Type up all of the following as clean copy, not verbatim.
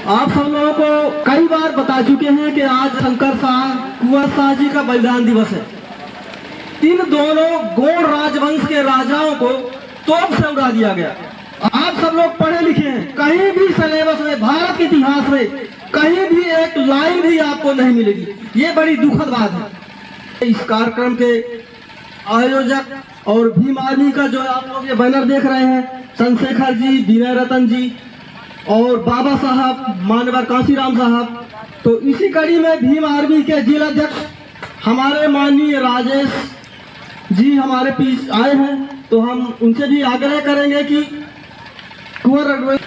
आप सब लोगों को कई बार बता चुके हैं कि आज शंकर शाह कुंवर शाह जी का बलिदान दिवस है। इन दोनों गौड़ राजवंश के राजाओं को तोप से उड़ा दिया गया। आप सब लोग पढ़े लिखे हैं, कहीं भी सिलेबस में, भारत के इतिहास में कहीं भी एक लाइन भी आपको नहीं मिलेगी। ये बड़ी दुखद बात है। इस कार्यक्रम के आयोजक और भीम आर्मी का जो आप लोग ये बैनर देख रहे हैं, चंद्रशेखर जी, विनय रतन जी और बाबा साहब, मानवर कांशीराम साहब, तो इसी कड़ी में भीम आर्मी के जिलाध्यक्ष हमारे माननीय राजेश जी हमारे बीच आए हैं। तो हम उनसे भी आग्रह करेंगे कि कुंवर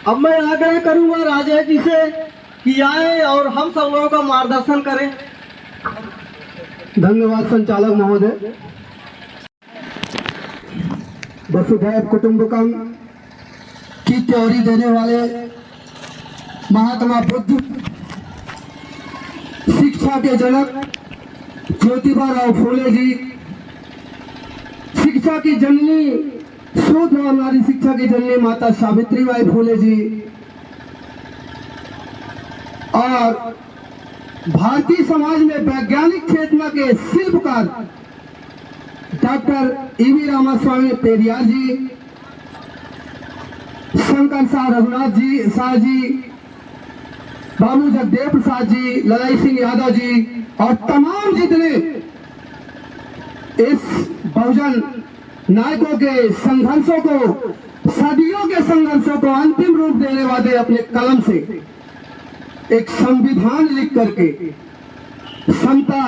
अब मैं आग्रह करूंगा राजेश जी से कि आए और हम सब लोगों का मार्गदर्शन करें। धन्यवाद संचालक महोदय। वसुधैव कुटुंबकम की थ्योरी देने वाले महात्मा बुद्ध, शिक्षा के जनक ज्योतिबा राव फूले जी, शिक्षा की जननी, शूद्र और नारी शिक्षा की जननी माता सावित्रीबाई फूले जी, और भारतीय समाज में वैज्ञानिक चेतना के शिल्पकार डॉक्टर ईवी रामास्वामी पेरियार जी, शंकर शाह रघुनाथ जी शाह जी, बाबू जगदेव प्रसाद जी, ललाई सिंह यादव जी और तमाम जितने इस बहुजन नायकों के संघर्षों को, सदियों के संघर्षों को अंतिम रूप देने वाले अपने कलम से एक संविधान लिख करके समता,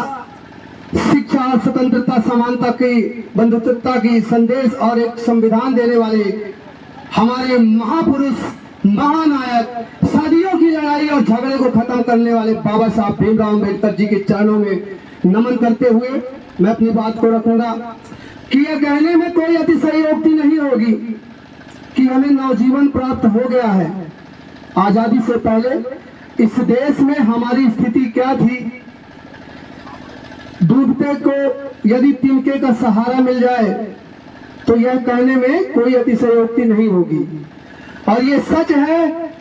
शिक्षा, स्वतंत्रता, समानता की, बंधुत्वता की संदेश और एक संविधान देने वाले हमारे महापुरुष, महानायक, सदियों की लड़ाई और झगड़े को खत्म करने वाले बाबा साहब भीमराव अम्बेडकर जी के चरणों में नमन करते हुए मैं अपनी बात को रखूंगा कि यह कहने में कोई अतिशयोक्ति नहीं होगी कि हमें नवजीवन प्राप्त हो गया है। आजादी से पहले इस देश में हमारी स्थिति क्या थी? डूबते को यदि तिनके का सहारा मिल जाए तो यह कहने में कोई अतिशयोक्ति नहीं होगी। और ये सच है,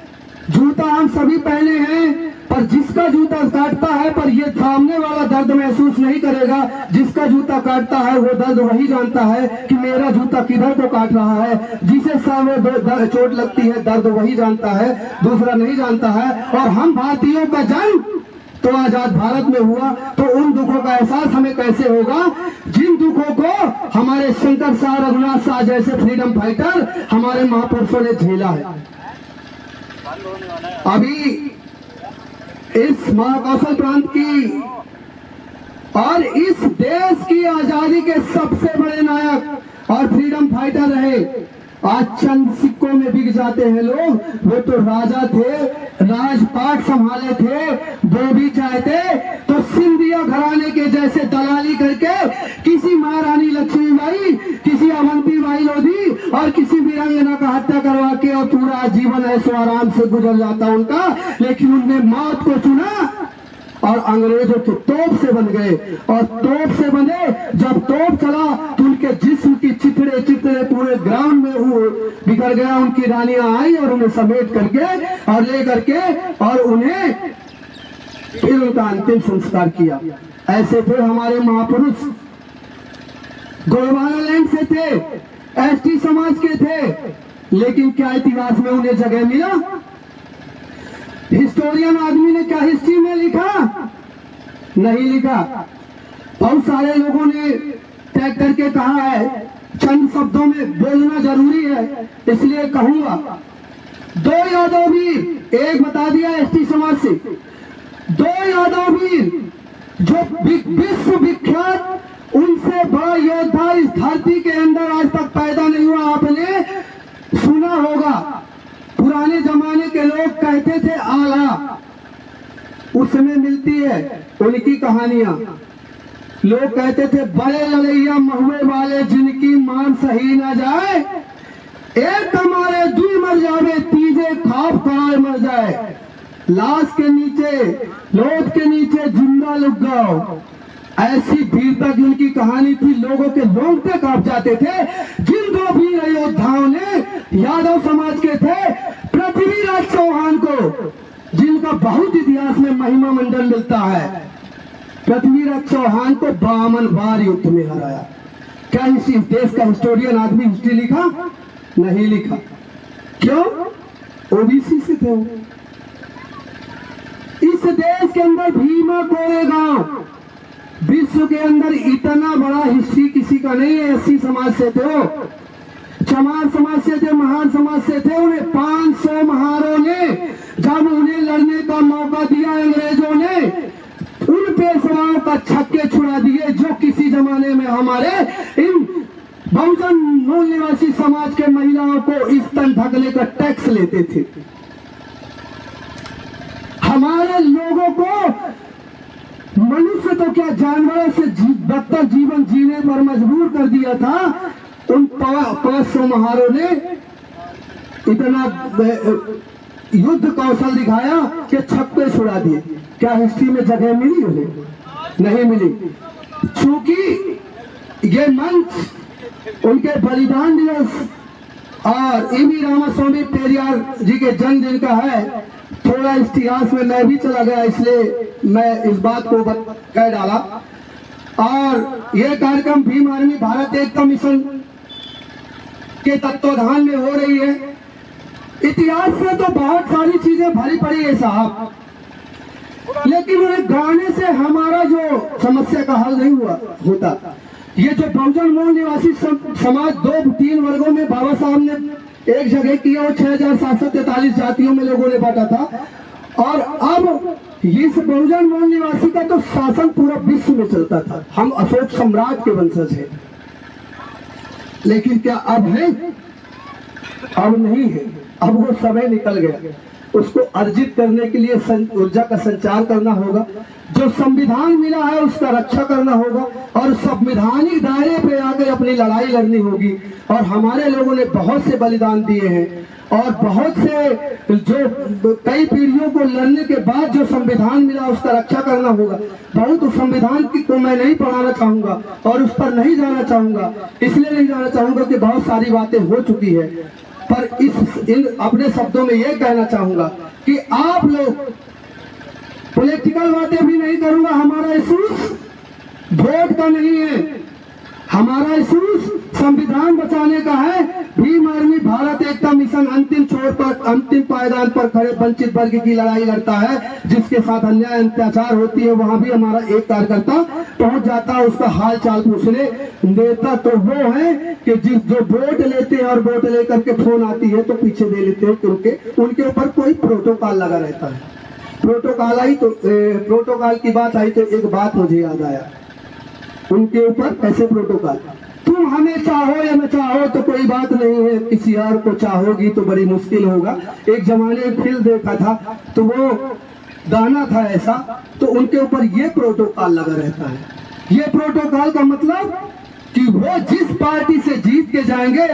जूता हम सभी पहने हैं, पर जिसका जूता काटता है पर ये सामने वाला दर्द महसूस नहीं करेगा। जिसका जूता काटता है वो दर्द वही जानता है कि मेरा जूता किधर को काट रहा है। जिसे सामने चोट लगती है दर्द वही जानता है, दूसरा नहीं जानता है। और हम भारतीयों का जन्म तो आजाद भारत में हुआ, तो उन दुखों का एहसास हमें कैसे होगा जिन दुखों को हमारे शंकर शाह, रघुनाथ शाह जैसे फ्रीडम फाइटर हमारे महापुरुषों ने झेला है। अभी इस महाकौशल प्रांत की और इस देश की आजादी के सबसे बड़े नायक और फ्रीडम फाइटर रहे। आज चंद सिक्कों में बिक जाते हैं लोग। वो तो राजा थे, राजपाट संभाले थे, वो भी चाहते तो सिंधिया घराने के जैसे दलाली करके किसी महारानी लक्ष्मीबाई, किसी अवंतीबाई लोधी और किसी वीरांगना का हत्या करवा के और पूरा जीवन ऐसो आराम से गुजर जाता उनका। लेकिन उनने मौत को चुना और अंग्रेजों के तोप से बन गए। और तोप से बने, जब तोप चला तो उनके जिस्म की चिथड़े चिथड़े पूरे ग्राउंड में बिखर गया। उनकी रानियां आई और उन्हें समेट करके और ले करके और उन्हें फिर उनका अंतिम संस्कार किया। ऐसे थे हमारे महापुरुष। गोंडवाना से थे, एसटी समाज के थे, लेकिन क्या इतिहास में उन्हें जगह मिला? हिस्टोरियन आदमी ने क्या हिस्ट्री में लिखा? नहीं लिखा। बहुत सारे लोगों ने टैग करके कहा है, चंद शब्दों में बोलना जरूरी है इसलिए कहूंगा। दो यादव वीर, एक बता दिया एसटी समाज से, दो यादव वीर जो विश्व विख्यात, उनसे बड़ा योद्धा इस धरती के अंदर आज तक पैदा नहीं हुआ। आपने सुना होगा, पुराने जमाने के लोग कहते थे आला, उसमें मिलती है उनकी कहानियां। लोग कहते थे बड़े लड़ैया महुए वाले जिनकी मान सही ना जाए, एक हमारे दुई मर जावे, तीजे खाप कराए मर जाए। लाश के नीचे, लोथ के नीचे जिंदा लुक गए। ऐसी वीरता की उनकी कहानी थी, लोगों के रोंगटे कांप जाते थे। जिन दो वीर योद्धाओं ने यादव समाज के थे, पृथ्वीराज चौहान को, जिनका बहुत इतिहास में महिमा मंडल मिलता है, पृथ्वीराज चौहान को 52 बार युद्ध में हराया। क्या इस देश का हिस्टोरियन आदमी हिस्ट्री लिखा? नहीं लिखा। क्यों? ओबीसी से थे वो। इस देश के अंदर भीमा कोरेगांव विश्व के अंदर इतना बड़ा हिस्ट्री किसी का नहीं है। एससी समाज से थे वो, चमार समाज से थे, महार समाज से थे। उन्हें 500 महारों ने जब उन्हें लड़ने का मौका दिया अंग्रेजों ने, उन पेशवाओं का छक्के छुड़ा दिए जो किसी जमाने में हमारे इन बहुजन मूल निवासी समाज के महिलाओं को इस तन ढकने का टैक्स लेते थे। हमारे लोगों को मनुष्य तो क्या जानवरों से बदतर जीवन जीने पर मजबूर कर दिया था। उन 500 महारों ने इतना युद्ध कौशल दिखाया कि छक्के छुड़ा दिए। क्या हिस्ट्री में जगह मिली उन्हें? नहीं मिली। चूंकि ये मंच उनके बलिदान दिवस और ईवी रामास्वामी पेरियार जी के जन्मदिन का है। थोड़ा इतिहास में मैं भी चला गया, इसलिए मैं इस बात को कह डाला। और यह कार्यक्रम भीम आर्मी भारत एकता मिशन के तत्वाधान में हो रही है। इतिहास में तो बहुत सारी चीजें भरी पड़ी है साहब, लेकिन उन्हें गाने से हमारा जो समस्या का हल नहीं होता। ये जो बहुजन मूल निवासी समाज 2-3 वर्गों में बाबा साहब ने एक जगह किया, वो 6743 जातियों में लोगों ने बांटा था। और अब इस बहुजन मूल निवासी का तो शासन पूरा विश्व में चलता था। हम अशोक सम्राट के वंशज हैं, लेकिन क्या अब है? अब नहीं है। अब वो समय निकल गया। उसको अर्जित करने के लिए ऊर्जा का संचार करना होगा। जो संविधान मिला है उसका रक्षा करना होगा और संवैधानिक दायरे पे आकर अपनी लड़ाई लड़नी होगी। और हमारे लोगों ने बहुत से बलिदान दिए हैं और बहुत से जो कई पीढ़ियों को लड़ने के बाद जो संविधान मिला उसका रक्षा करना होगा। बहुत उस संविधान को मैं नहीं पढ़ाना चाहूंगा और उस पर नहीं जाना चाहूंगा। इसलिए नहीं जाना चाहूंगा कि बहुत सारी बातें हो चुकी है, पर इन अपने शब्दों में यह कहना चाहूंगा कि आप लोग, पॉलिटिकल बातें भी नहीं करूंगा। हमारा इशूज वोट का नहीं है, हमारा इशूज संविधान बचाने का है। भीम आर्मी भारत एकता मिशन अंतिम छोर पर, अंतिम पायदान पर खड़े वंचित वर्ग की लड़ाई लड़ता है। जिसके साथ अन्याय अत्याचार होती है वहां भी हमारा एक कार्यकर्ता पहुंच जाता है उसका हाल चाल पूछने। नेता तो वो है कि जो वोट लेते हैं और वोट लेकर के फोन आती है तो पीछे दे लेते हैं, क्योंकि उनके ऊपर कोई प्रोटोकॉल लगा रहता है। प्रोटोकॉल की बात आई तो एक बात मुझे याद आया। उनके ऊपर कैसे प्रोटोकॉल? तुम हमें चाहो या न चाहो तो कोई बात नहीं है, किसी और को चाहोगी तो बड़ी मुश्किल होगा। एक जमाने में फिल्म देखा था तो वो गाना था ऐसा, तो उनके ऊपर ये प्रोटोकॉल लगा रहता है। ये प्रोटोकॉल का मतलब कि वो जिस पार्टी से जीत के जाएंगे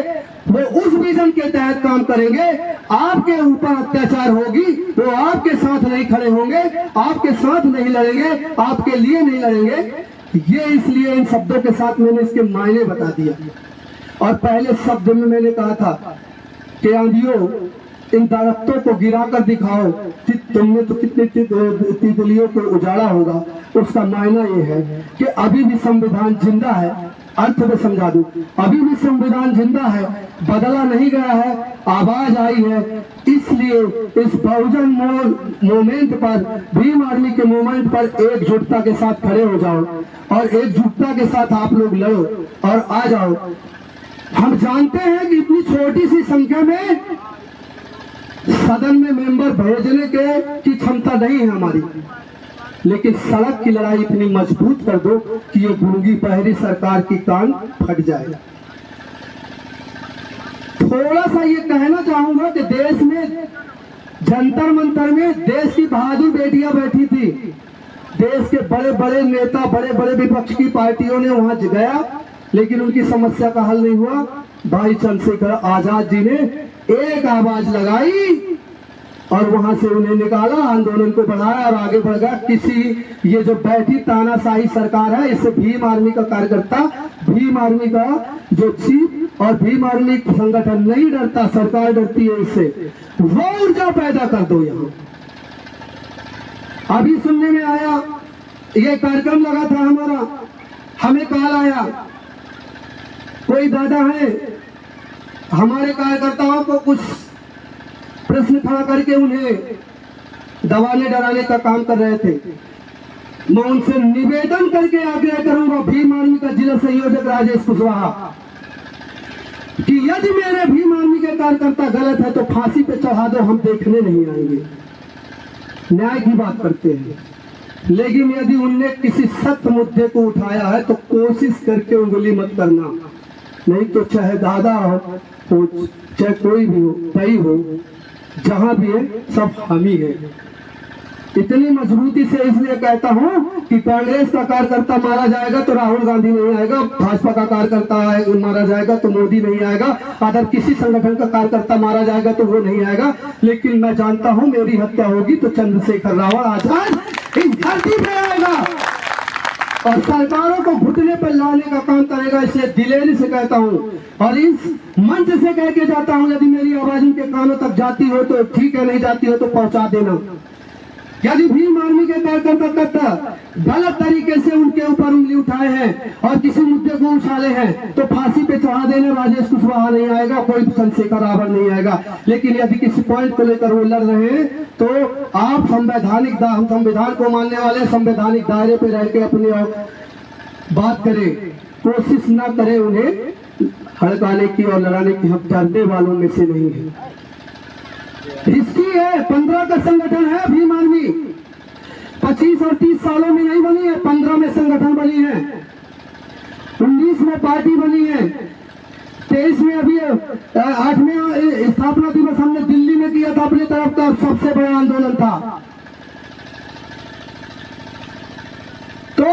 वो उस विजन के तहत काम करेंगे। आपके ऊपर अत्याचार होगी वो आपके साथ नहीं खड़े होंगे, आपके साथ नहीं लड़ेंगे, आपके लिए नहीं लड़ेंगे। ये इसलिए इन शब्दों के साथ मैंने इसके मायने बता दिया। और पहले शब्द में मैंने कहा था कि आंधियों इन दरख्तों को गिरा कर दिखाओ, तुमने तो कितने तितलियों को उजाड़ा होगा। उसका मायना ये है कि अभी भी संविधान जिंदा है। अर्थ में समझा दूं, अभी भी संविधान जिंदा है, बदला नहीं गया है, आवाज आई है। इसलिए इस बहुजन मूवमेंट पर, भीम आर्मी के मूवमेंट पर एकजुटता के साथ खड़े हो जाओ और एकजुटता के साथ आप लोग लड़ो और आ जाओ। हम जानते हैं कि इतनी छोटी सी संख्या में सदन में मेंबर भेजने की क्षमता नहीं है हमारी, लेकिन सड़क की लड़ाई इतनी मजबूत कर दो कि ये गूंगी पहरी सरकार की कान फट जाए। थोड़ा सा ये कहना चाहूंगा कि देश में जंतर मंतर में देश की बहादुर बेटियां बैठी थी। देश के बड़े बड़े नेता, बड़े बड़े विपक्ष की पार्टियों ने वहां गया, लेकिन उनकी समस्या का हल नहीं हुआ। भाई चंद्रशेखर आजाद जी ने एक आवाज लगाई और वहां से उन्हें निकाला, आंदोलन को बढ़ाया और आगे बढ़ गया। ये जो बैठी तानाशाही सरकार है, इससे भीम आर्मी का कार्यकर्ता, भीम आर्मी का जो चीफ और भीम आर्मी संगठन नहीं डरता, सरकार डरती है इससे। वो ऊर्जा पैदा कर दो यहाँ। अभी सुनने में आया, ये कार्यक्रम लगा था हमारा, हमें कॉल आया, कोई दादा है हमारे कार्यकर्ताओं को कुछ प्रश्न खड़ा करके उन्हें दबाने डराने का काम कर रहे थे। मैं उनसे निवेदन करके आग्रह करूंगा, भीम आर्मी का जिला संयोजक राजेश कुशवाहा, कि यदि मेरे भीम आर्मी के कार्यकर्ता गलत है तो फांसी पे चढ़ा दो, हम देखने नहीं आएंगे। न्याय की बात करते हैं, लेकिन यदि उनने किसी सत्य मुद्दे को उठाया है तो कोशिश करके उंगली मत करना, नहीं तो चाहे दादा हो चाहे कोई भी हो, भाई हो, जहां भी है सब हम ही है। इतनी मजबूती से इसलिए कहता हूं कि कांग्रेस का कार्यकर्ता मारा जाएगा तो राहुल गांधी नहीं आएगा, भाजपा का कार्यकर्ता मारा जाएगा तो मोदी नहीं आएगा, अगर किसी संगठन का कार्यकर्ता मारा जाएगा तो वो नहीं आएगा। लेकिन मैं जानता हूं मेरी हत्या होगी तो चंद्रशेखर रावण आजाद इस धरती पे आएगा और सरकारों को घुटने पर लाने का काम करेगा। इसे दिलेरी से कहता हूं और इस मंच से कह के जाता हूं, यदि मेरी आवाज उनके कानों तक जाती हो तो ठीक है, नहीं जाती हो तो पहुंचा देना। यदि भीम आर्मी के कार्यकर्ता गलत तरीके से उनके ऊपर उंगली उठाए हैं और किसी मुद्दे को उछाले हैं तो फांसी पे चढ़ा देना। राजेश कुशवाहा नहीं आएगा, कोई चंद्रशेखर रावण नहीं आएगा। लेकिन यदि किसी पॉइंट को लेकर वो लड़ रहे हैं तो आप हम संविधान को मानने वाले संवैधानिक दायरे पे रह के अपनी बात करें, कोशिश ना करें उन्हें हड़काने की और लड़ाने की। हम डरने वालों में से नहीं है। हिस्ट्री है, 15 का संगठन है भीम आर्मी, 25 और 30 सालों में नहीं बनी है, 15 में संगठन बनी है, 19 में पार्टी बनी है, 23 में अभी 8वें स्थापना दिवस हमने दिल्ली में किया था, अपनी तरफ का सबसे बड़ा आंदोलन था। तो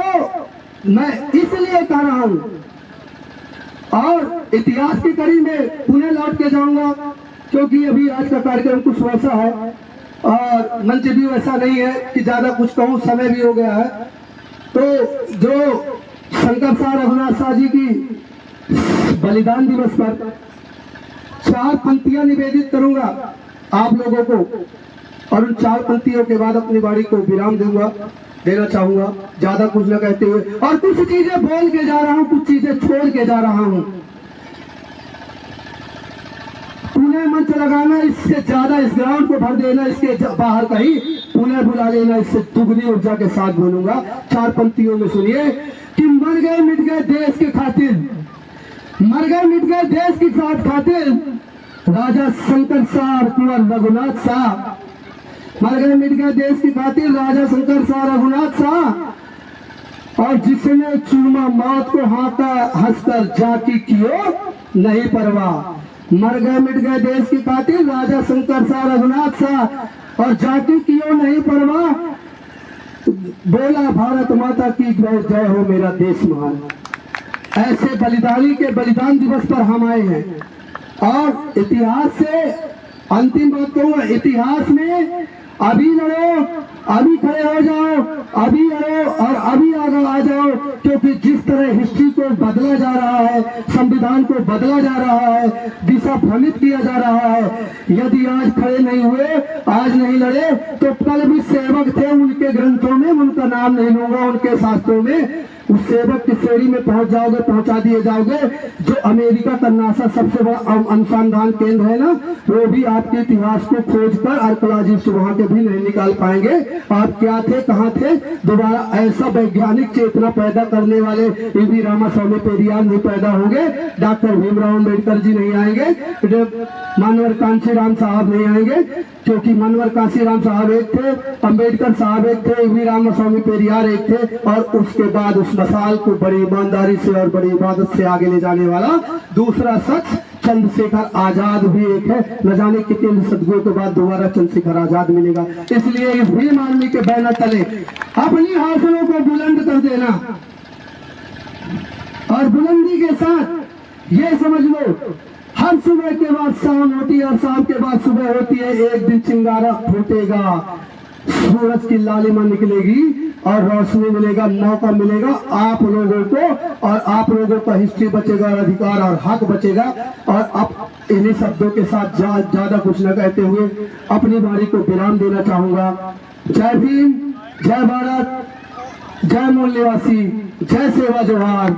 मैं इसलिए कह रहा हूं और इतिहास की कड़ी में पुणे लौट के जाऊंगा, क्योंकि अभी आज का कार्यक्रम कुछ वैसा है और मंच भी वैसा नहीं है कि ज्यादा कुछ कहूं, समय भी हो गया है। तो जो शंकर शाह रघुनाथ शाह जी की बलिदान दिवस पर 4 पंक्तियां निवेदित करूंगा आप लोगों को और उन 4 पंक्तियों के बाद अपनी वाणी को विराम देना चाहूंगा, ज्यादा कुछ न कहते हुए। और कुछ चीजें बोल के जा रहा हूं, कुछ चीजें छोड़ के जा रहा हूं। पुणे मंच लगाना, इससे ज्यादा इस ग्राउंड को भर देना, इसके बाहर कहीं पुणे बुला लेना, इससे दुगनी ऊर्जा के साथ बोलूंगा। 4 पंक्तियों में सुनिए कि मर गए मिट गए देश के खातिर, मर गए मिट गए देश की खातिर राजा शंकर शाह और कुंवर रघुनाथ शाह, मर गए मिट गए देश की खातिर राजा शंकर शाह रघुनाथ शाह, और जिसने चूमा मौत को हाथा हंसकर जाकी कियो नहीं परवाह। मर गए मिट गए देश की खातिर राजा शंकर शाह रघुनाथ शाह और जाति कियो नहीं परवाह, बोला भारत माता की जय हो मेरा देश महान। ऐसे बलिदानी के बलिदान दिवस पर हम आए हैं और इतिहास से अंतिम बात कहूंगा, इतिहास में अभी लड़ो, अभी खड़े हो जाओ, अभी लड़ो और अभी आगे आ जाओ, क्योंकि जिस तरह हिस्ट्री को बदला जा रहा है, संविधान को बदला जा रहा है, दिशा भ्रमित किया जा रहा है, यदि आज खड़े नहीं हुए, आज नहीं लड़े तो कल भी सेवक थे, उनके ग्रंथों में उनका नाम नहीं लूंगा, उनके शास्त्रों में उस सेवक की श्रेणी में पहुंच जाओगे, पहुंचा दिए जाओगे। जो अमेरिका का नासा सबसे बड़ा अनुसंधान केंद्र है ना, वो भी आपके इतिहास को खोज कर आर्कोलॉजिस्ट वहां के भी नहीं निकाल पाएंगे आप क्या थे, कहां थे। दोबारा ऐसा वैज्ञानिक चेतना पैदा करने वाले वी रामास्वामी पेरियार नहीं पैदा होंगे, डॉक्टर भीमराव अम्बेडकर जी नहीं आएंगे, मनवर कांशीराम साहब नहीं आएंगे, क्योंकि मनवर कांशीराम साहब एक थे, अम्बेडकर साहब एक थे, वी रामास्वामी पेरियार एक थे, और उसके बाद उस मसाल को बड़ी ईमानदारी से और बड़ी इबादत से आगे ले जाने वाला दूसरा शख्स चंद्रशेखर आजाद भी एक है। न जाने कितने सदगुरु के बाद दोबारा चंद्रशेखर आजाद मिलेगा। इसलिए इस भीम आर्मी के बैनर तले अपनी हौसलों को बुलंद कर देना और बुलंदी के साथ ये समझ लो हर सुबह के बाद शाम होती है और शाम के बाद सुबह होती है। एक दिन चिंगारा फूटेगा, सूरज की लालिमा निकलेगी और रोशनी मिलेगा, मौका मिलेगा आप लोगों को, और आप लोगों का हिस्ट्री बचेगा और अधिकार और हक बचेगा। और अब इन्हीं शब्दों के साथ ज्यादा कुछ न कहते हुए अपनी बारी को विराम देना चाहूंगा। जय भीम, जय भारत, जय मूल निवासी, जय सेवा जोहार।